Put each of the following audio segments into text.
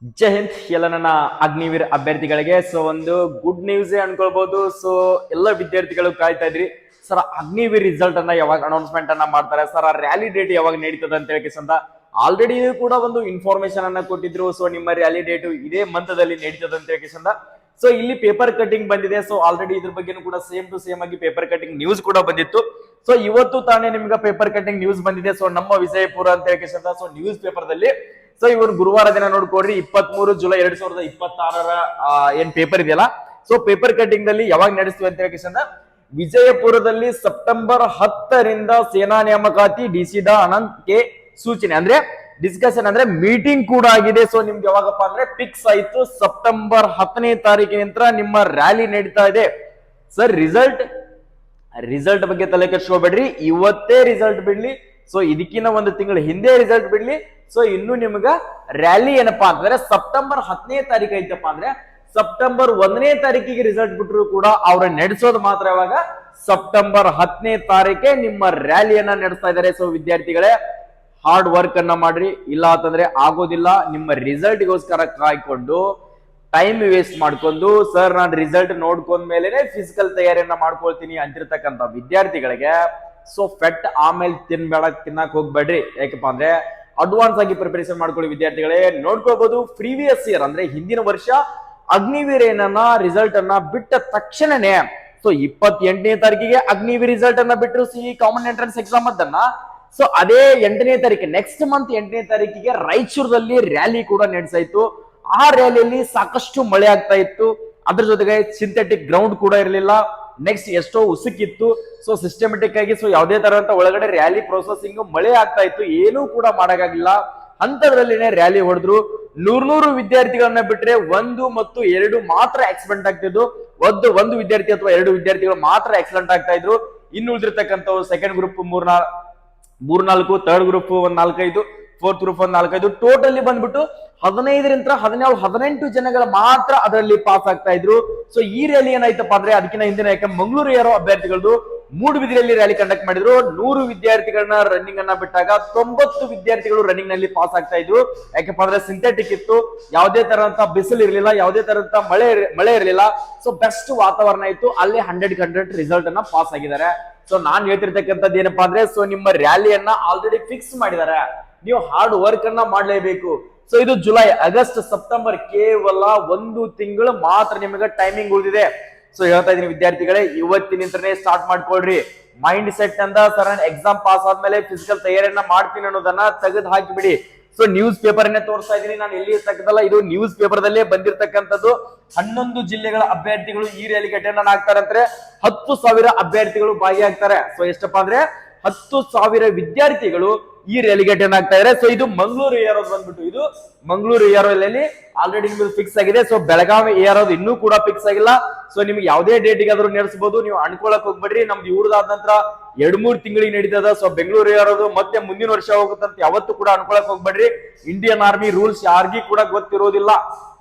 ಜೈ ಹಿಂದ್ ಎಲ್ಲ ನನ್ನ ಅಗ್ನಿವೀರ್ ಅಭ್ಯರ್ಥಿಗಳಿಗೆ. ಸೊ ಒಂದು ಗುಡ್ ನ್ಯೂಸ್ ಅನ್ಕೊಳ್ಬಹುದು. ಸೊ ಎಲ್ಲ ವಿದ್ಯಾರ್ಥಿಗಳು ಕಾಯ್ತಾ ಇದ್ರಿ ಸರ್ ಅಗ್ನಿವೀರ್ ರಿಸಲ್ಟ್ ಅನ್ನ ಯಾವಾಗ ಅನೌನ್ಸ್ಮೆಂಟ್ ಅನ್ನ ಮಾಡ್ತಾರೆ ಸರ್, ಆ ರ್ಯಾಲಿ ಡೇಟ್ ಯಾವಾಗ ನಡೀತದೆ ಅಂತ ಹೇಳಿ ಅಂತ ಆಲ್ರೆಡಿ ಕೂಡ ಒಂದು ಇನ್ಫಾರ್ಮೇಶನ್ ಅನ್ನ ಕೊಟ್ಟಿದ್ರು. ಸೊ ನಿಮ್ಮ ರ್ಯಾಲಿ ಡೇಟ್ ಇದೇ ಮಂತದಲ್ಲಿ ನಡೀತದೆ ಅಂತ ಹೇಳಿ ಸೊ ಇಲ್ಲಿ ಪೇಪರ್ ಕಟಿಂಗ್ ಬಂದಿದೆ. ಸೊ ಆಲ್ರೆಡಿ ಇದ್ರ ಬಗ್ಗೆ ಕೂಡ ಸೇಮ್ ಟು ಸೇಮ್ ಆಗಿ ಪೇಪರ್ ಕಟಿಂಗ್ ನ್ಯೂಸ್ ಕೂಡ ಬಂದಿತ್ತು. ಸೊ ಇವತ್ತು ತಾನೇ ನಿಮ್ಗೆ ಪೇಪರ್ ಕಟಿಂಗ್ ನ್ಯೂಸ್ ಬಂದಿದೆ. ಸೊ ನಮ್ಮ ವಿಜಯಪುರ ಅಂತ ಹೇಳಿ ಸೊ ನ್ಯೂಸ್ ಪೇಪರ್ ದಲ್ಲಿ ಸೊ ಇವರು ಗುರುವಾರ ದಿನ ನೋಡ್ಕೊಡ್ರಿ 23 ಜುಲೈ 2026 ಏನ್ ಪೇಪರ್ ಇದೆಯಲ್ಲ, ಸೊ ಪೇಪರ್ ಕಟಿಂಗ್ ದಲ್ಲಿ ಯಾವಾಗ ನಡೆಸ್ತೀವಿ ಅಂತ ಹೇಳಿ ವಿಜಯಪುರದಲ್ಲಿ ಸೆಪ್ಟೆಂಬರ್ 10ರಿಂದ ಸೇನಾ ನೇಮಕಾತಿ ಡಿಸಿದ ಅನಂತ್ಗೆ ಸೂಚನೆ ಅಂದ್ರೆ ಡಿಸ್ಕಷನ್ ಅಂದ್ರೆ ಮೀಟಿಂಗ್ ಕೂಡ ಆಗಿದೆ. ಸೊ ನಿಮ್ಗೆ ಯಾವಾಗಪ್ಪ ಅಂದ್ರೆ ಫಿಕ್ಸ್ ಆಯ್ತು, ಸೆಪ್ಟೆಂಬರ್ 10ನೇ ತಾರೀಕಿನಿಂದ ನಿಮ್ಮ ರ್ಯಾಲಿ ನಡೀತಾ ಇದೆ. ಸರ್ ರಿಸಲ್ಟ್ ಬಗ್ಗೆ ತಲೆ ಕೆಡಿಸ್ಕೋಬೇಡ್ರಿ, ಇವತ್ತೇ ರಿಸಲ್ಟ್ ಬಿಡ್ಲಿ. ಸೊ ಇದಕ್ಕಿನ್ನ ಒಂದು ತಿಂಗಳು ಹಿಂದೆ ರಿಸಲ್ಟ್ ಬಿಡ್ಲಿ. ಸೊ ಇನ್ನು ನಿಮ್ಗ ರ್ಯಾಲಿ ಏನಪ್ಪಾ ಅಂತಂದ್ರೆ ಸೆಪ್ಟೆಂಬರ್ 10ನೇ ತಾರೀಕು ಐತಪ್ಪ ಅಂದ್ರೆ ಸೆಪ್ಟೆಂಬರ್ 1ನೇ ತಾರೀಕಿಗೆ ರಿಸಲ್ಟ್ ಬಿಟ್ಟರು ಕೂಡ ಅವ್ರ ನಡೆಸೋದು ಮಾತ್ರ ಯಾವಾಗ ಸೆಪ್ಟೆಂಬರ್ 10ನೇ ತಾರೀಕೆ ನಿಮ್ಮ ರ್ಯಾಲಿಯನ್ನ ನಡೆಸ್ತಾ ಇದ್ದಾರೆ. ಸೊ ವಿದ್ಯಾರ್ಥಿಗಳೇ ಹಾರ್ಡ್ ವರ್ಕ್ ಅನ್ನ ಮಾಡ್ರಿ, ಇಲ್ಲ ಅಂತಂದ್ರೆ ಆಗೋದಿಲ್ಲ. ನಿಮ್ಮ ರಿಸಲ್ಟ್ಗೋಸ್ಕರ ಕಾಯ್ಕೊಂಡು ಟೈಮ್ ವೇಸ್ಟ್ ಮಾಡ್ಕೊಂಡು ಸರ್ ನಾನು ರಿಸಲ್ಟ್ ನೋಡ್ಕೊಂಡ್ಮೇಲೆ ಫಿಸಿಕಲ್ ತಯಾರಿಯನ್ನ ಮಾಡ್ಕೊಳ್ತೀನಿ ಅಂತಿರ್ತಕ್ಕಂಥ ವಿದ್ಯಾರ್ಥಿಗಳಿಗೆ ಸೊ ಫೆಟ್ ಆಮೇಲೆ ತಿನ್ನಕ್ ಹೋಗ್ಬೇಡ್ರಿ. ಯಾಕಪ್ಪ ಅಂದ್ರೆ ಅಡ್ವಾನ್ಸ್ ಆಗಿ ಪ್ರಿಪರೇಷನ್ ಮಾಡ್ಕೊಳ್ಳಿ ವಿದ್ಯಾರ್ಥಿಗಳೇ. ನೋಡ್ಕೋಬಹುದು ಪ್ರೀವಿಯಸ್ ಇಯರ್ ಅಂದ್ರೆ ಹಿಂದಿನ ವರ್ಷ ಅಗ್ನಿವೀರ್ ಏನನ್ನ ರಿಸಲ್ಟ್ ಅನ್ನ ಬಿಟ್ಟ ತಕ್ಷಣನೇ ಸೊ 28ನೇ ತಾರೀಕಿಗೆ ಅಗ್ನಿವೀರ್ ರಿಸಲ್ಟ್ ಅನ್ನ ಬಿಟ್ಟರು ಸಿಇ ಕಾಮನ್ ಎಂಟ್ರೆನ್ಸ್ ಎಕ್ಸಾಮ್ ಅದನ್ನ. ಸೊ ಅದೇ 8ನೇ ತಾರೀಕು ನೆಕ್ಸ್ಟ್ ಮಂತ್ 8ನೇ ತಾರೀಕಿಗೆ ರಾಯಚೂರಲ್ಲಿ ರ್ಯಾಲಿ ಕೂಡ ನಡೆಸಾಯ್ತು. ಆ ರ್ಯಾಲಿಯಲ್ಲಿ ಸಾಕಷ್ಟು ಮಳೆ ಆಗ್ತಾ ಇತ್ತು, ಅದ್ರ ಜೊತೆಗೆ ಸಿಂಥೆಟಿಕ್ ಗ್ರೌಂಡ್ ಕೂಡ ಇರಲಿಲ್ಲ, ನೆಕ್ಸ್ಟ್ ಎಷ್ಟೋ ಉಸುಕಿತ್ತು. ಸೊ ಸಿಸ್ಟಮೆಟಿಕ್ ಆಗಿ ಸೊ ಯಾವುದೇ ತರಹಂತ ಒಳಗಡೆ ರ್ಯಾಲಿ ಪ್ರೊಸೆಸಿಂಗ್ ಮಳೆ ಆಗ್ತಾ ಇತ್ತು, ಏನೂ ಕೂಡ ಮಾಡಕ್ಕಾಗಿಲ್ಲ. ಅಂತದ್ರಲ್ಲಿನೇ ರ್ಯಾಲಿ ಹೊಡೆದ್ರು. 100 ವಿದ್ಯಾರ್ಥಿಗಳನ್ನ ಬಿಟ್ರೆ 1 ಮತ್ತು 2 ಮಾತ್ರ ಆಕ್ಸಿಡೆಂಟ್ ಆಗ್ತಿದ್ದು, ಒಂದು ವಿದ್ಯಾರ್ಥಿ ಅಥವಾ 2 ವಿದ್ಯಾರ್ಥಿಗಳು ಮಾತ್ರ ಆಕ್ಸಿಡೆಂಟ್ ಆಗ್ತಾ ಇದ್ರು. ಇನ್ನು ಉಳಿದಿರ್ತಕ್ಕಂಥವು second group 3-4, third group 1-4-5, fourth group 1-4-5, totally ಬಂದ್ಬಿಟ್ಟು 15ರಿಂದ 17-18 ಜನಗಳ ಮಾತ್ರ ಅದರಲ್ಲಿ ಪಾಸ್ ಆಗ್ತಾ ಇದ್ರು. ಸೊ ಈ ರ್ಯಾಲಿ ಏನಾಯ್ತಪ್ಪ ಅಂದ್ರೆ ಅದಕ್ಕಿಂತ ಹಿಂದಿನ ಮಂಗಳೂರು ಯಾರೋ ಅಭ್ಯರ್ಥಿಗಳದ್ದು ಮೂಡುಬಿದಿರೆಯಲ್ಲಿ ರ್ಯಾಲಿ ಕಂಡಕ್ಟ್ ಮಾಡಿದ್ರು. 100 ವಿದ್ಯಾರ್ಥಿಗಳನ್ನ ರನ್ನಿಂಗ್ ಅನ್ನ ಬಿಟ್ಟಾಗ 90 ವಿದ್ಯಾರ್ಥಿಗಳು ರನ್ನಿಂಗ್ ನಲ್ಲಿ ಪಾಸ್ ಆಗ್ತಾ ಇದ್ರು. ಯಾಕಪ್ಪ ಅಂದ್ರೆ ಸಿಂಥೆಟಿಕ್ ಇತ್ತು, ಯಾವುದೇ ತರಂತ ಬಿಸಿಲು ಇರಲಿಲ್ಲ, ಯಾವುದೇ ತರಂತ ಮಳೆ ಇರಲಿಲ್ಲ. ಸೊ ಬೆಸ್ಟ್ ವಾತಾವರಣ ಇತ್ತು, ಅಲ್ಲಿ 100 ರಿಸಲ್ಟ್ ಅನ್ನ ಪಾಸ್ ಆಗಿದ್ದಾರೆ. ಸೊ ನಾನ್ ಹೇಳ್ತಿರ್ತಕ್ಕಂಥದ್ದು ಏನಪ್ಪಾ ಅಂದ್ರೆ ಸೊ ನಿಮ್ಮ ರ್ಯಾಲಿಯನ್ನ ಆಲ್ರೆಡಿ ಫಿಕ್ಸ್ ಮಾಡಿದ್ದಾರೆ, ನೀವು ಹಾರ್ಡ್ ವರ್ಕ್ ಅನ್ನ ಮಾಡ್ಲೇಬೇಕು. ಸೊ ಇದು ಜುಲೈ, ಆಗಸ್ಟ್, ಸೆಪ್ಟೆಂಬರ್ ಕೇವಲ 1 ತಿಂಗಳು ಮಾತ್ರ ನಿಮಗೆ ಟೈಮಿಂಗ್ ಉಳಿದಿದೆ. ಸೊ ಹೇಳ್ತಾ ಇದೀನಿ ವಿದ್ಯಾರ್ಥಿಗಳೇ, ಇವತ್ತಿನಿಂದನೇ ಸ್ಟಾರ್ಟ್ ಮಾಡ್ಕೊಳ್ರಿ. ಮೈಂಡ್ ಸೆಟ್ ಅಂದ ಸರ್ ಎಕ್ಸಾಮ್ ಪಾಸ್ ಆದ್ಮೇಲೆ ಫಿಸಿಕಲ್ ತಯಾರಿಯನ್ನ ಮಾಡ್ತೀನಿ ಅನ್ನೋದನ್ನ ತೆಗೆದು ಹಾಕಿಬಿಡಿ. ಸೊ ನ್ಯೂಸ್ ಪೇಪರ್ ಅನ್ನೇ ತೋರಿಸ್ತಾ ಇದೀನಿ ನಾನು, ಎಲ್ಲಿ ಇರ್ತಕ್ಕಂಥಲ್ಲ, ಇದು ನ್ಯೂಸ್ ಪೇಪರ್ ದಲ್ಲೇ ಬಂದಿರತಕ್ಕಂಥದ್ದು. 11 ಜಿಲ್ಲೆಗಳ ಅಭ್ಯರ್ಥಿಗಳು ಈ ರ್ಯಾಲಿಗೆ ಅಟೆಂಡ್ ಆಗ್ತಾರೆ ಅಂದ್ರೆ 10,000 ಅಭ್ಯರ್ಥಿಗಳು ಭಾಗಿಯಾಗ್ತಾರೆ. ಸೊ ಎಷ್ಟಪ್ಪಾ ಅಂದ್ರೆ 10,000 ವಿದ್ಯಾರ್ಥಿಗಳು ಈ ರ್ಯಾಲಿಗೆ ಅಟೆಂಡ್ ಆಗ್ತಾ ಇದ್ದಾರೆ. ಸೊ ಇದು ಮಂಗಳೂರು ಏರೋದು ಬಂದ್ಬಿಟ್ಟು, ಇದು ಮಂಗಳೂರು ಏರೋದಲ್ಲಿ ಆಲ್ರೆಡಿ ನಿಮ್ಗೆ ಫಿಕ್ಸ್ ಆಗಿದೆ. ಸೊ ಬೆಳಗಾವಿ ಏರೋದು ಇನ್ನೂ ಕೂಡ ಫಿಕ್ಸ್ ಆಗಿಲ್ಲ. ಸೊ ನಿಮ್ಗೆ ಯಾವುದೇ ಡೇಟಿಗೆ ಆದ್ರೂ ನಡೆಸಬಹುದು, ನೀವು ಅನ್ಕೊಳಕ್ ಹೋಗ್ಬೇಡ್ರಿ. ನಮ್ದು ಇವ್ರದಾದ ನಂತರ 2-3 ತಿಂಗಳಿಗೆ ನಡೀತದ. ಸೊ ಬೆಂಗಳೂರು ಏರೋದು ಮತ್ತೆ ಮುಂದಿನ ವರ್ಷ ಹೋಗುತ್ತಂತ ಯಾವತ್ತೂ ಕೂಡ ಅನ್ಕೊಳಕ್ ಹೋಗ್ಬೇಡ್ರಿ. ಇಂಡಿಯನ್ ಆರ್ಮಿ ರೂಲ್ಸ್ ಯಾರಿಗೂ ಕೂಡ ಗೊತ್ತಿರೋದಿಲ್ಲ,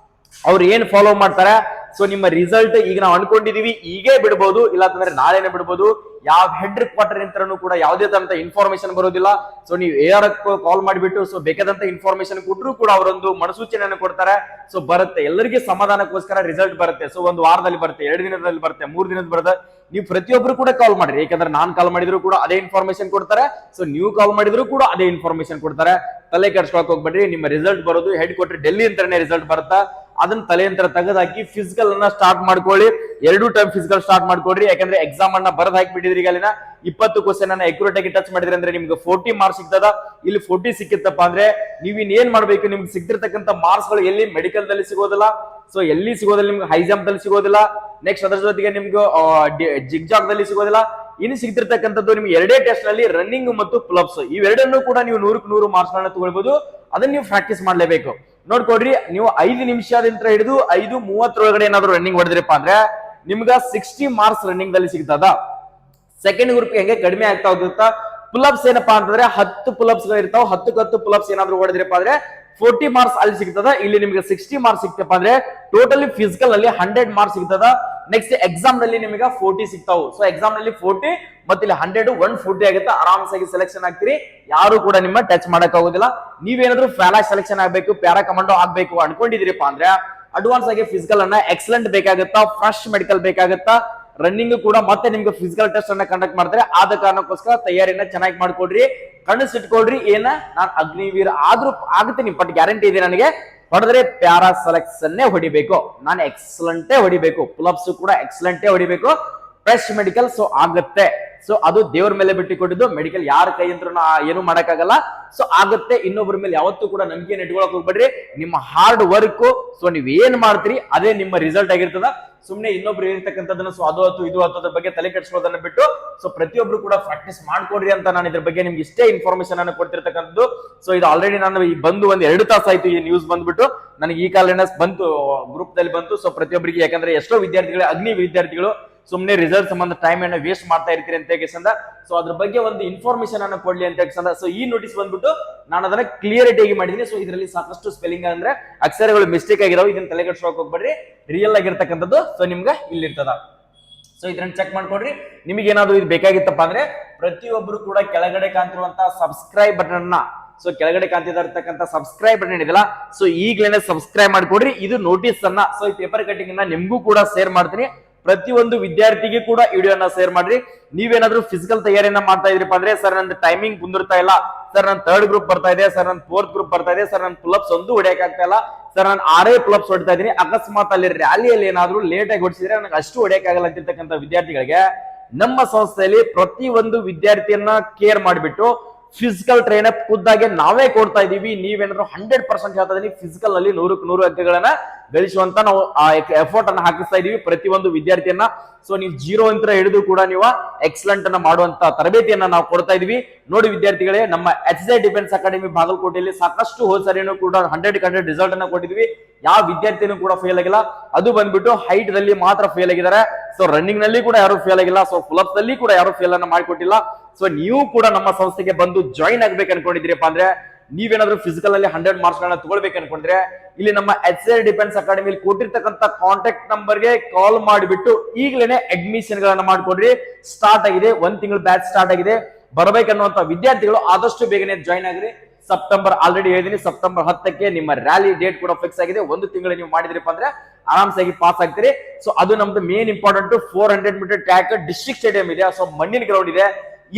ಅವ್ರು ಏನ್ ಫಾಲೋ ಮಾಡ್ತಾರೆ. ಸೊ ನಿಮ್ಮ ರಿಸಲ್ಟ್ ಈಗ ನಾವು ಅನ್ಕೊಂಡಿದೀವಿ ಈಗೇ ಬಿಡ್ಬೋದು, ಇಲ್ಲ ಅಂತಂದ್ರೆ ನಾಳೆನೆ ಬಿಡ್ಬೋದು. ಯಾವ ಹೆಡ್ ಕ್ವಾರ್ಟರ್ ಇಂತ್ರನು ಕೂಡ ಯಾವುದೇ ತರಂತ ಇನ್ಫಾರ್ಮೇಶನ್ ಬರೋದಿಲ್ಲ. ಸೊ ನೀವು AR ಕಾಲ್ ಮಾಡಿಬಿಟ್ಟು ಸೊ ಬೇಕಾದಂತ ಇನ್ಫಾರ್ಮೇಶನ್ ಕೊಟ್ಟರು ಕೂಡ ಅವರೊಂದು ಮನಸೂಚನೆಯನ್ನು ಕೊಡ್ತಾರೆ. ಸೊ ಬರುತ್ತೆ, ಎಲ್ಲರಿಗೂ ಸಮಾಧಾನಕ್ಕೋಸ್ಕರ ರಿಸಲ್ಟ್ ಬರುತ್ತೆ. ಸೊ 1 ವಾರದಲ್ಲಿ ಬರುತ್ತೆ, 2 ದಿನದಲ್ಲಿ ಬರುತ್ತೆ, 3 ದಿನದ ಬರುತ್ತೆ. ನೀವು ಪ್ರತಿಯೊಬ್ಬರು ಕೂಡ ಕಾಲ್ ಮಾಡ್ರಿ, ಯಾಕಂದ್ರೆ ನಾನ್ ಕಾಲ್ ಮಾಡಿದ್ರು ಕೂಡ ಅದೇ ಇನ್ಫಾರ್ಮೇಶನ್ ಕೊಡ್ತಾರೆ. ಸೊ ನೀವು ಕಾಲ್ ಮಾಡಿದ್ರು ಕೂಡ ಅದೇ ಇನ್ಫಾರ್ಮೇಶನ್ ಕೊಡ್ತಾರೆ. ತಲೆ ಕೆಡ್ಸ್ಕೊಳಕ್ ಹೋಗ್ಬೇಡ್ರಿ. ನಿಮ್ಮ ರಿಸಲ್ಟ್ ಬರೋದು ಹೆಡ್ ಕ್ವಾರ್ಟರ್ ಡೆಲ್ಲಿ ಅಂತಾನೆ ರಿಸಲ್ಟ್ ಬರುತ್ತಾ, ಅದನ್ನ ತಲೆಯಂತ್ರ ತೆಗೆದಾಕಿ ಫಿಸಿಕಲ್ ಅನ್ನ ಸ್ಟಾರ್ಟ್ ಮಾಡ್ಕೊಳ್ಳಿ. 2 ಟೈಮ್ ಫಿಸಿಕಲ್ ಸ್ಟಾರ್ಟ್ ಮಾಡ್ಕೊಡ್ರಿ. ಯಾಕಂದ್ರೆ ಎಕ್ಸಾಮ್ ಅನ್ನ ಬರೆದ್ ಹಾಕಿಬಿಟ್ಟಿದ್ರಿ, ಈಗ ಅಲ್ಲಿನ 20 ಕ್ವಶನ್ ಅನ್ನ ಅಕ್ಯುರೇಟ್ ಆಗಿ ಟಚ್ ಮಾಡಿದ್ರೆ ಅಂದ್ರೆ ನಿಮ್ಗೆ 40 ಮಾರ್ಕ್ಸ್ ಸಿಗ್ತದ. ಇಲ್ಲಿ 40 ಸಿಕ್ಕಿತ್ತಪ್ಪ ಅಂದ್ರೆ ನೀವು ಇನ್ನೇನ್ ಮಾಡ್ಬೇಕು, ನಿಮ್ಗೆ ಸಿಗ್ತಿರ್ತಕ್ಕಂಥ ಮಾರ್ಕ್ಸ್ ಗಳು ಎಲ್ಲಿ ಮೆಡಿಕಲ್ ದಲ್ಲಿ ಸಿಗೋದಿಲ್ಲ, ಸೊ ಎಲ್ಲಿ ಸಿಗೋದಿಲ್ಲ, ನಿಮ್ಗೆ ಹೈ ಜಂಪ್ ದಲ್ಲಿ ಸಿಗೋದಿಲ್ಲ, ನೆಕ್ಸ್ಟ್ ಅದ್ರ ಜೊತೆಗೆ ನಿಮ್ಗೆ ಜಿಗ್ಜಾಗ್ ದಲ್ಲಿ ಸಿಗೋದಿಲ್ಲ. ಇನ್ನು ಸಿಗ್ತಿರ್ತಕ್ಕಂಥದ್ದು ನಿಮ್ಗೆ 2 ಟೆಸ್ಟ್ ನಲ್ಲಿ ರನ್ನಿಂಗ್ ಮತ್ತು ಪ್ಲಬ್ಸ್, ಇವೆರಡನ್ನೂ ಕೂಡ ನೀವು 100ಕ್ಕೆ 100 ಮಾರ್ಕ್ಸ್ ಗಳನ್ನ ತಗೊಳ್ಬಹುದು. ಅದನ್ನ ನೀವು ಪ್ರಾಕ್ಟೀಸ್ ಮಾಡ್ಲೇಬೇಕು. ನೋಡ್ಕೊಡ್ರಿ, ನೀವು 5 ನಿಮಿಷದಿಂದ ಹಿಡಿದು 5:30 ಒಳಗಡೆ ಏನಾದ್ರು ರನ್ನಿಂಗ್ ಹೊಡೆದ್ರಪ್ಪ ಅಂದ್ರೆ ನಿಮ್ಗ 60 ಮಾರ್ಕ್ಸ್ ರನ್ನಿಂಗ್ ದಲ್ಲಿ ಸಿಗ್ತದ. ಸೆಕೆಂಡ್ ಗ್ರೂಪ್ ಹೆಂಗೆ ಕಡಿಮೆ ಆಗ್ತಾ ಹೋಗುತ್ತಾ. ಪುಲಪ್ಸ್ ಏನಪ್ಪಾ ಅಂತಂದ್ರೆ 10 ಪುಲಪ್ಸ್ ಗಳು ಇರ್ತಾವ, 10 ಪುಲಪ್ಸ್ ಏನಾದ್ರು ಹೊಡೆದ್ರಪ್ಪ ಅಂದ್ರೆ 40 ಮಾರ್ಕ್ಸ್ ಅಲ್ಲಿ ಸಿಗ್ತದ. ಇಲ್ಲಿ ನಿಮ್ಗೆ 60 ಮಾರ್ಕ್ಸ್ ಸಿಗ್ತಪ್ಪ ಅಂದ್ರೆ ಟೋಟಲಿ ಫಿಸಿಕಲ್ ಅಲ್ಲಿ 100 ಮಾರ್ಕ್ಸ್ ಸಿಗ್ತದ. ನೆಕ್ಸ್ಟ್ ಎಕ್ಸಾಮ್ ನಲ್ಲಿ ನಿಮಗೆ 40 ಸಿಗ್ತಾವು. ಸೊ ಎಕ್ಸಾಮ್ ನಲ್ಲಿ 40 ಮತ್ತೆ ಇಲ್ಲಿ 100 140 ಆಗುತ್ತೆ. ಆರಾಮ್ಸಾಗಿ ಸೆಲೆಕ್ಷನ್ ಆಗ್ತೀರಿ, ಯಾರು ಕೂಡ ನಿಮ್ಮ ಟಚ್ ಮಾಡಕ್ ಆಗೋದಿಲ್ಲ. ನೀವೇನಾದ್ರೂ ಫ್ಯಾಲಾಶ್ ಸೆಲೆಕ್ಷನ್ ಆಗ್ಬೇಕು, ಪ್ಯಾರಾ ಕಮಾಂಡೋ ಆಗ್ಬೇಕು ಅನ್ಕೊಂಡಿದಿರಿಪ್ಪ ಅಂದ್ರೆ ಅಡ್ವಾನ್ಸ್ ಆಗಿ ಫಿಸಿಕಲ್ ಅನ್ನ ಎಕ್ಸಲೆಂಟ್ ಬೇಕಾಗುತ್ತಾ, ಫ್ರೆಶ್ ಮೆಡಿಕಲ್ ಬೇಕಾಗುತ್ತಾ, ರನ್ನಿಂಗ್ ಕೂಡ ಮತ್ತೆ ನಿಮ್ಗೆ ಫಿಸಿಕಲ್ ಟೆಸ್ಟ್ ಅನ್ನ ಕಂಡಕ್ಟ್ ಮಾಡ್ತಾರೆ. ಆದ ಕಾರಣಕ್ಕೋಸ್ಕರ ತಯಾರಿನ ಚೆನ್ನಾಗಿ ಮಾಡ್ಕೊಡ್ರಿ, ಕನಸಿಟ್ಕೊಳ್ರಿ. ಏನ ನಾನು ಅಗ್ನಿವೀರ್ ಆದ್ರೂ ಆಗುತ್ತೀನಿ, ಬಟ್ ಗ್ಯಾರಂಟಿ ಇದೆ ನನಗೆ ಹೊಡೆದ್ರೆ ಪ್ಯಾರಾ ಸೆಲೆಕ್ಷನ್ ಹೊಡಿಬೇಕು, ನಾನು ಎಕ್ಸಲೆಂಟೇ ಹೊಡಿಬೇಕು, ಪುಲಪ್ಸ್ ಕೂಡ ಎಕ್ಸಲೆಂಟೇ ಹೊಡಿಬೇಕು, ಫ್ರೆಶ್ ಮೆಡಿಕಲ್ ಸೊ ಆಗುತ್ತೆ. ಸೊ ಅದು ದೇವ್ರ ಮೇಲೆ ಬಿಟ್ಟಿಕೊಟ್ಟಿದ್ದು, ಮೆಡಿಕಲ್ ಯಾರ ಕೈ ಅಂತ ಏನು ಮಾಡಕ್ಕಾಗಲ್ಲ. ಸೊ ಆಗುತ್ತೆ. ಇನ್ನೊಬ್ಬರ ಮೇಲೆ ಯಾವತ್ತೂ ಕೂಡ ನಂಬಿಕೆ ಇಟ್ಕೊಳಕ್ ಹೋಗ್ಬೇಡ್ರಿ. ನಿಮ್ಮ ಹಾರ್ಡ್ ವರ್ಕ್, ಸೊ ನೀವ್ ಏನ್ ಮಾಡ್ತೀರಿ ಅದೇ ನಿಮ್ಮ ರಿಸಲ್ಟ್ ಆಗಿರ್ತದ. ಸುಮ್ನೆ ಇನ್ನೊಬ್ರು ಹೇಳಿರ್ತಕ್ಕಂಥದ್ದನ್ನ ಸೊ ಅದು ಆತು ಇದು ಆತದ ಬಗ್ಗೆ ತಲೆ ಕೆಡಿಸ್ಕೊಳ್ಳೋದನ್ನ ಬಿಟ್ಟು ಸೊ ಪ್ರತಿಯೊಬ್ರು ಕೂಡ ಪ್ರಾಕ್ಟೀಸ್ ಮಾಡ್ಕೊಡ್ರಿ ಅಂತ ನಾನು ಇದ್ರ ಬಗ್ಗೆ ನಿಮ್ಗೆ ಇಷ್ಟೇ ಇನ್ಫಾರ್ಮೇಶನ್ ಅನ್ನು ಕೊಡ್ತಿರ್ತಕ್ಕಂಥದ್ದು. ಸೊ ಇದು ಆಲ್ರೆಡಿ ನಾನು ಈ ಬಂದು ಒಂದ್ 2 ತಾಸು ಆಯ್ತು ಈ ನ್ಯೂಸ್ ಬಂದ್ಬಿಟ್ಟು, ನನಗೆ ಈ ಕಾಲ ಬಂತು, ಗ್ರೂಪ್ ದಲ್ಲಿ ಬಂತು. ಸೊ ಪ್ರತಿಯೊಬ್ಬರಿಗೆ, ಯಾಕಂದ್ರೆ ಎಷ್ಟೋ ವಿದ್ಯಾರ್ಥಿಗಳು ಅಗ್ನಿ ವಿದ್ಯಾರ್ಥಿಗಳು ಸುಮ್ನೆ ರಿಸಲ್ಟ್ ಸಂಬಂಧ ಟೈಮ್ ಅನ್ನ ವೇಸ್ಟ್ ಮಾಡ್ತಾ ಇರ್ತೀರಿ ಅಂತ ಹೇಗಿಸಂದ. ಸೊ ಅದ್ರ ಬಗ್ಗೆ ಒಂದು ಇನ್ಫಾರ್ಮೇಶನ್ ಅನ್ನು ಕೊಡ್ಲಿ ಅಂತ ಹೇಗಿಸಂದ. ಸೊ ಈ ನೋಟಿಸ್ ಬಂದ್ಬಿಟ್ಟು ನಾನು ಅದನ್ನ ಕ್ಲಿಯರಿಟಿ ಆಗಿ ಮಾಡಿದೀನಿ. ಸೊ ಇದರಲ್ಲಿ ಸಾಕಷ್ಟು ಸ್ಪೆಲ್ಲಿಂಗ್ ಅಂದ್ರೆ ಅಕ್ಷರಗಳು ಮಿಸ್ಟೇಕ್ ಆಗಿದಾವೆ, ಇದನ್ನ ತಲೆ ಕೆಡಿಸ್ಕೊಳ್ಳೋಕೆ ಹೋಗ್ಬೇಡ್ರಿ. ರಿಯಲ್ ಆಗಿರ್ತಕ್ಕಂಥದ್ದು ಸೊ ನಿಮ್ಗೆ ಇಲ್ಲಿರ್ತದ. ಸೊ ಇದನ್ನ ಚೆಕ್ ಮಾಡ್ಕೊಡ್ರಿ. ನಿಮಗೆ ಏನಾದ್ರು ಇದು ಬೇಕಾಗಿತ್ತಪ್ಪ ಅಂದ್ರೆ ಪ್ರತಿಯೊಬ್ರು ಕೂಡ ಕೆಳಗಡೆ ಕಾಣ್ತಿರುವಂತಹ ಸಬ್ಸ್ಕ್ರೈಬ್ ಬಟನ್ ಅನ್ನ, ಸೊ ಕೆಳಗಡೆ ಕಾಣ್ತಿರ್ತಕ್ಕಂಥ ಸಬ್ಸ್ಕ್ರೈಬ್ ಬಟನ್ ಇದೆಯಲ್ಲ, ಸೊ ಈಗಲೇ ಸಬ್ಸ್ಕ್ರೈಬ್ ಮಾಡ್ಕೊಡ್ರಿ. ಇದು ನೋಟಿಸ್ ಅನ್ನ, ಸೊ ಈ ಪೇಪರ್ ಕಟಿಂಗ್ ಅನ್ನ ನಿಮ್ಗೂ ಕೂಡ ಶೇರ್ ಮಾಡ್ತೀನಿ. ಪ್ರತಿಯೊಂದು ವಿದ್ಯಾರ್ಥಿಗೆ ಕೂಡ ವಿಡಿಯೋನ ಶೇರ್ ಮಾಡ್ರಿ. ನೀವೇನಾದ್ರೂ ಫಿಸಿಕಲ್ ತಯಾರಿಯನ್ನ ಮಾಡ್ತಾ ಇದ್ರಿಪ್ಪ ಅಂದ್ರೆ, ಸರ್ ನಂದು ಟೈಮಿಂಗ್ ಕುಂದಿರ್ತಾ ಇಲ್ಲ, ಸರ್ ನನ್ 3rd ಗ್ರೂಪ್ ಬರ್ತಾ ಇದೆ, ಸರ್ ನನ್ 4th ಗ್ರೂಪ್ ಬರ್ತಾ ಇದೆ, ಸರ್ ನನ್ ಪುಲಪ್ಸ್ ಒಂದು ಹೊಡೆಯಕ್ ಆಗ್ತಾ ಇಲ್ಲ, ಸರ್ ನಾನು 6 ಪುಲಪ್ಸ್ ಹೊಡಿತಾ ಇದೀನಿ, ಅಕಸ್ಮಾತ್ ಅಲ್ಲಿ ರ್ಯಾಲಿಯಲ್ಲಿ ಏನಾದ್ರೂ ಲೇಟ್ ಆಗಿ ಹೊಡಿಸಿದ್ರೆ ನನಗೆ ಅಷ್ಟು ಹೊಡೆಯಕ್ ಆಗಲ್ಲ ಅಂತಿರ್ತಕ್ಕಂಥ ವಿದ್ಯಾರ್ಥಿಗಳಿಗೆ ನಮ್ಮ ಸಂಸ್ಥೆಯಲ್ಲಿ ಪ್ರತಿ ಒಂದು ವಿದ್ಯಾರ್ಥಿಯನ್ನ ಕೇರ್ ಮಾಡಿಬಿಟ್ಟು ಫಿಸಿಕಲ್ ಟ್ರೈನ್ ಅಪ್ ಖುದ್ದಾಗೆ ನಾವೇ ಕೊಡ್ತಾ ಇದೀವಿ. ನೀವೇನಾದ್ರೂ 100% ಹೇಳ್ತಾ ಇದೀನಿ, ಫಿಸಿಕಲ್ ಅಲ್ಲಿ 100ಕ್ಕೆ 100 ಅಂಕಗಳನ್ನ ಗಳಿಸುವಂತ ನಾವು ಎಫರ್ಟ್ ಅನ್ನ ಹಾಕಿಸ್ತಾ ಇದೀವಿ ಪ್ರತಿ ಒಂದು ವಿದ್ಯಾರ್ಥಿಯನ್ನ. ಸೊ ನೀವು 0 ಅಂತ ಹಿಡಿದು ಕೂಡ ನೀವು ಎಕ್ಸಲೆಂಟ್ ಅನ್ನ ಮಾಡುವಂತ ತರಬೇತಿಯನ್ನ ನಾವು ಕೊಡ್ತಾ ಇದೀವಿ. ನೋಡಿ ವಿದ್ಯಾರ್ಥಿಗಳೇ, ನಮ್ಮ HZ ಡಿಫೆನ್ಸ್ ಅಕಾಡೆಮಿ ಬಾಗಲಕೋಟೆಯಲ್ಲಿ ಸಾಕಷ್ಟು ಹೋದ್ಸರಿನೂ ಕೂಡ 100 ರಿಸಲ್ಟ್ ಅನ್ನ ಕೊಟ್ಟಿದ್ವಿ. ಯಾವ ವಿದ್ಯಾರ್ಥಿನೂ ಕೂಡ ಫೇಲ್ ಆಗಿಲ್ಲ. ಅದು ಬಂದ್ಬಿಟ್ಟು ಹೈಟ್ ದಲ್ಲಿ ಮಾತ್ರ ಫೇಲ್ ಆಗಿದ್ದಾರೆ. ಸೊ ರನ್ನಿಂಗ್ ನಲ್ಲಿ ಕೂಡ ಯಾರು ಫೇಲ್ ಆಗಿಲ್ಲ. ಸೊ ಪುಲಪ್ಸ್ ನಲ್ಲಿ ಕೂಡ ಯಾರು ಫೇಲ್ ಅನ್ನ ಮಾಡಿಕೊಟ್ಟಿಲ್ಲ. ಸೊ ನೀವು ಕೂಡ ನಮ್ಮ ಸಂಸ್ಥೆಗೆ ಬಂದು ಜಾಯಿನ್ ಆಗ್ಬೇಕು ಅನ್ಕೊಂಡಿದ್ರಿಪ್ಪ ಅಂದ್ರೆ, ನೀವೇನಾದ್ರೂ ಫಿಸಿಕಲ್ ಅಲ್ಲಿ 100 ಮಾರ್ಕ್ಸ್ ಗಳನ್ನ ತಗೊಳ್ಬೇಕು ಅನ್ಕೊಂಡ್ರೆ ಇಲ್ಲಿ ನಮ್ಮ HZ ಡಿಫೆನ್ಸ್ ಅಕಾಡೆಮಿಯಲ್ಲಿ ಕೊಟ್ಟಿರ್ತಕ್ಕಂಥ ಕಾಂಟ್ಯಾಕ್ಟ್ ನಂಬರ್ ಗೆ ಕಾಲ್ ಮಾಡಿಬಿಟ್ಟು ಈಗಲೇ ಅಡ್ಮಿಷನ್ ಗಳನ್ನ ಮಾಡ್ಕೊಡ್ರಿ. ಸ್ಟಾರ್ಟ್ ಆಗಿದೆ, 1 ತಿಂಗಳು ಬ್ಯಾಚ್ ಸ್ಟಾರ್ಟ್ ಆಗಿದೆ. ಬರ್ಬೇಕನ್ನುವಂತ ವಿದ್ಯಾರ್ಥಿಗಳು ಆದಷ್ಟು ಬೇಗನೆ ಜಾಯಿನ್ ಆಗ್ರಿ. ಸೆಪ್ಟೆಂಬರ್ ಆಲ್ರೆಡಿ ಹೇಳಿದೀನಿ, ಸೆಪ್ಟೆಂಬರ್ 10ಕ್ಕೆ ನಿಮ್ಮ ರ್ಯಾಲಿ ಡೇಟ್ ಕೂಡ ಫಿಕ್ಸ್ ಆಗಿದೆ. 1 ತಿಂಗಳು ನೀವು ಮಾಡಿದ್ರಿಪ್ಪ ಅಂದ್ರೆ ಆರಾಮ್ಸಾಗಿ ಪಾಸ್ ಆಗ್ತೀರಿ. ಸೊ ಅದು ನಮ್ದು main important. 400 meter track district stadium ಇದೆ. ಸೊ ಮಣ್ಣಿನ ಗ್ರೌಂಡ್ ಇದೆ.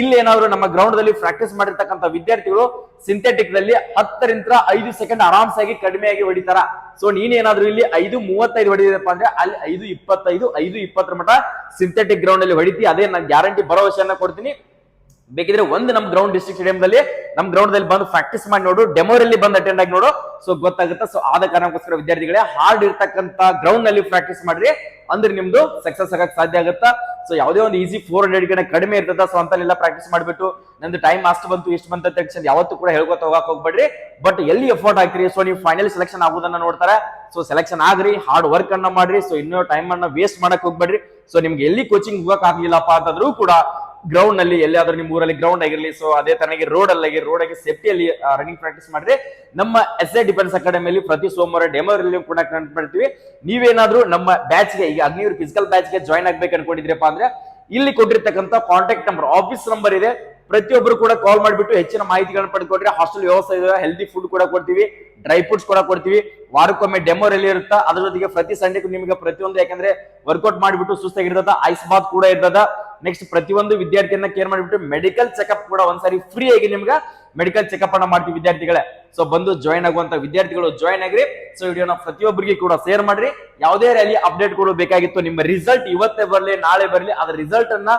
ಇಲ್ಲಿ ಏನಾದ್ರು ನಮ್ಮ ಗ್ರೌಂಡ್ ದಲ್ಲಿ ಪ್ರಾಕ್ಟೀಸ್ ಮಾಡಿರ್ತಕ್ಕಂಥ ವಿದ್ಯಾರ್ಥಿಗಳು ಸಿಂಥೆಟಿಕ್ ದಲ್ಲಿ 10ರಿಂದ 5 ಸೆಕೆಂಡ್ ಆರಾಮ್ಸಾಗಿ ಕಡಿಮೆಯಾಗಿ ಹೊಡಿತಾರ. ಸೊ ನೀನೇನಾದ್ರೂ ಇಲ್ಲಿ 5:35 ಹೊಡಿದಪ್ಪ ಅಂದ್ರೆ ಅಲ್ಲಿ 5:25 5:20 ಮಟ್ಟ ಸಿಂಥೆಟಿಕ್ ಗ್ರೌಂಡ್ ಅಲ್ಲಿ ಹೊಡಿತಿ. ಅದೇ ನಾನು ಗ್ಯಾರಂಟಿ ಭರವಸೆಯನ್ನ ಕೊಡ್ತೀನಿ. ಬೇಕಿದ್ರೆ ಒಂದು ನಮ್ಮ ಗ್ರೌಂಡ್ ಡಿಸ್ಟ್ರಿಕ್ಟ್ ಸ್ಟೇಡಿಯಂ ದಲ್ಲಿ ನಮ್ಮ ಗ್ರೌಂಡ್ ದಲ್ಲಿ ಬಂದು ಪ್ರಾಕ್ಟೀಸ್ ಮಾಡಿ ನೋಡು, ಡೆಮೋರಲ್ಲಿ ಬಂದು ಅಟೆಂಡ್ ಆಗಿ ನೋಡು. ಸೊ ಗೊತ್ತಾಗುತ್ತೆ. ಸೊ ಆದ ಕಾರಣಕ್ಕೋಸ್ಕರ ವಿದ್ಯಾರ್ಥಿಗಳೇ ಹಾರ್ಡ್ ಇರ್ತಕ್ಕಂಥ ಗ್ರೌಂಡ್ ನಲ್ಲಿ ಪ್ರಾಕ್ಟೀಸ್ ಮಾಡ್ರಿ, ಅಂದ್ರೆ ನಿಮ್ದು ಸಕ್ಸಸ್ ಆಗಕ್ ಸಾಧ್ಯ ಆಗುತ್ತಾ. ಸೊ ಯಾವುದೇ ಒಂದು ಈಸಿ 400 ಕಡಿಮೆ ಇರ್ತದ. ಸೊ ಅಂತಲ್ಲೆಲ್ಲ ಪ್ರಾಕ್ಟೀಸ್ ಮಾಡ್ಬಿಟ್ಟು ನಂದು ಟೈಮ್ ಅಷ್ಟು ಬಂತು ಇಷ್ಟು ಬಂತ ತಕ್ಷಣ ಯಾವತ್ತೂ ಕೂಡ ಹೇಳ್ಕೊತ ಹೋಗಕ್ ಹೋಗ್ಬೇಡ್ರಿ. ಬಟ್ ಎಲ್ಲಿ ಎಫರ್ಟ್ ಹಾಕ್ರಿ, ಸೊ ನೀವು ಫೈನಲ್ ಸೆಲೆಕ್ಷನ್ ಆಗೋದನ್ನ ನೋಡ್ತಾರೆ. ಸೊ ಸೆಲೆಕ್ಷನ್ ಆಗ್ರಿ, ಹಾರ್ಡ್ ವರ್ಕ್ ಅನ್ನ ಮಾಡ್ರಿ. ಸೊ ಇನ್ನೂ ಟೈಮ್ ಅನ್ನ ವೇಸ್ಟ್ ಮಾಡಕ್ ಹೋಗ್ಬೇಡ್ರಿ. ಸೊ ನಿಮ್ಗೆ ಎಲ್ಲಿ ಕೋಚಿಂಗ್ ಹೋಗಕ್ ಆಗ್ಲಿಲ್ಲಪ್ಪ ಅಂತಂದ್ರೂ ಕೂಡ ಗ್ರೌಂಡ್ ನಲ್ಲಿ ಎಲ್ಲಿಯಾದ್ರೂ ನಿಮ್ ಊರಲ್ಲಿ ಗ್ರೌಂಡ್ ಆಗಿರ್ಲಿ, ಸೊ ಅದೇ ತರನಾಗಿ ರೋಡ್ ಅಲ್ಲಿ ಸೇಫ್ಟಿಯಲ್ಲಿ ರನ್ನಿಂಗ್ ಪ್ರಾಕ್ಟೀಸ್ ಮಾಡ್ರಿ. ನಮ್ಮ HZ ಡಿಫೆನ್ಸ್ ಅಕಾಡೆಮಿಯಲ್ಲಿ ಪ್ರತಿ ಸೋಮವಾರ ಡೆಮೋ ರಿವ್ಯೂ ಕೂಡ ಕಂಡಕ್ಟ್ ಮಾಡ್ತೀವಿ. ನೀವೇನಾದ್ರೂ ನಮ್ಮ ಬ್ಯಾಚ್ ಗೆ, ಈಗ ಅಗ್ನಿವೀರ್ ಫಿಸಿಕಲ್ ಬ್ಯಾಚ್ ಗೆ ಜಾಯಿನ್ ಆಗ್ಬೇಕು ಅನ್ಕೊಂಡಿದ್ರಪ್ಪ ಅಂದ್ರೆ ಇಲ್ಲಿ ಕೊಟ್ಟಿರ್ತಕ್ಕಂಥ ಕಾಂಟ್ಯಾಕ್ಟ್ ನಂಬರ್, ಆಫೀಸ್ ನಂಬರ್ ಇದೆ. ಪ್ರತಿಯೊಬ್ಬರು ಕೂಡ ಕಾಲ್ ಮಾಡಿಬಿಟ್ಟು ಹೆಚ್ಚಿನ ಮಾಹಿತಿಗಳನ್ನ ಪಡ್ಕೊಡ್ರಿ. ಹಾಸ್ಟೆಲ್ ವ್ಯವಸ್ಥೆ ಇದೆ, ಹೆಲ್ದಿ ಫುಡ್ ಕೂಡ ಕೊಡ್ತೀವಿ, ಡ್ರೈ ಫ್ರೂಟ್ಸ್ ಕೂಡ ಕೊಡ್ತೀವಿ. ವಾರಕ್ಕೊಮ್ಮೆ ಡೆಮೋ ರಲ್ಲಿ ಇರುತ್ತಾ. ಅದ್ರ ಜೊತೆಗೆ ಪ್ರತಿ ಸಂಡೇಗೂ ನಿಮಗೆ ಪ್ರತಿಯೊಂದು, ಯಾಕಂದ್ರೆ ವರ್ಕೌಟ್ ಮಾಡಿಬಿಟ್ಟು ಸುಸ್ತಾಗಿರ್ತದ, ಐಸ್ ಬಾತ್ ಕೂಡ ಇರ್ತದ. ನೆಕ್ಸ್ಟ್ ಪ್ರತಿಯೊಂದು ವಿದ್ಯಾರ್ಥಿಯನ್ನ ಕೇರ್ ಮಾಡಿಬಿಟ್ಟು ಮೆಡಿಕಲ್ ಚೆಕ್ಅಪ್ ಕೂಡ ಒಂದ್ಸಾರಿ ಫ್ರೀ ಆಗಿ ನಿಮ್ಗೆ ಮೆಡಿಕಲ್ ಚೆಕ್ಅಪ್ ಅನ್ನ ಮಾಡ್ತೀವಿ ವಿದ್ಯಾರ್ಥಿಗಳೇ. ಸೊ ಬಂದು ಜಾಯಿನ್ ಆಗುವಂತ ವಿದ್ಯಾರ್ಥಿಗಳು ಜಾಯಿನ್ ಆಗ್ರಿ. ಸೊ ವಿಡಿಯೋನ ಪ್ರತಿಯೊಬ್ಬರಿಗೆ ಕೂಡ ಶೇರ್ ಮಾಡ್ರಿ. ಯಾವುದೇ ರ್ಯಾಲಿ ಅಪ್ಡೇಟ್ ಕೂಡ ಬೇಕಾಗಿತ್ತು, ನಿಮ್ಮ ರಿಸಲ್ಟ್ ಇವತ್ತೇ ಬರ್ಲಿ ನಾಳೆ ಬರ್ಲಿ, ಅದ್ರ ರಿಸಲ್ಟ್ ಅನ್ನ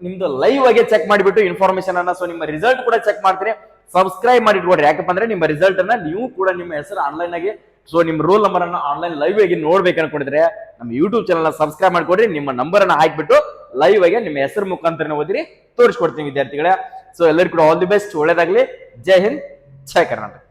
ನಿಮ್ದು ಲೈವ್ ಆಗಿ ಚೆಕ್ ಮಾಡಿಬಿಟ್ಟು ಇನ್ಫಾರ್ಮೇಶನ್ ಅನ್ನ, ಸೊ ನಿಮ್ಮ ರಿಸಲ್ಟ್ ಕೂಡ ಚೆಕ್ ಮಾಡ್ತೀರಿ. ಸಬ್ಸ್ಕ್ರೈಬ್ ಮಾಡಿ ಇಟ್ಕೊಡ್ರಿ. ಯಾಕಪ್ಪ ಅಂದ್ರೆ ನಿಮ್ಮ ರಿಸಲ್ಟ್ ಅನ್ನ ನೀವು ಕೂಡ ನಿಮ್ಮ ಹೆಸರು ಆನ್ಲೈನ್ ಆಗಿ, ಸೊ ನಿಮ್ ರೋಲ್ ನಂಬರ್ ಅನ್ನ ಆನ್ಲೈನ್ ಲೈವ್ ಆಗಿ ನೋಡ್ಬೇಕು ಅನ್ಕೊಂಡಿದ್ರೆ ನಮ್ಮ ಯೂಟ್ಯೂಬ್ ಚಾನಲ್ ಸಬ್ಸ್ಕ್ರೈಬ್ ಮಾಡ್ಕೊಡ್ರಿ. ನಿಮ್ಮ ನಂಬರ್ ಅನ್ನ ಹಾಕ್ಬಿಟ್ಟು ಲೈವ್ ಆಗಿ ನಿಮ್ಮ ಹೆಸರು ಮುಖಾಂತರ ಓದಿರಿ ತೋರಿಸ್ಕೊಡ್ತೀನಿ ವಿದ್ಯಾರ್ಥಿಗಳೇ. ಸೊ ಎಲ್ಲರಿಗೂ ಕೂಡ ಆಲ್ ದಿ ಬೆಸ್ಟ್, ಒಳ್ಳೇದಾಗ್ಲಿ. ಜೈ ಹಿಂದ್, ಜೈ ಕರ್ನಾಟಕ.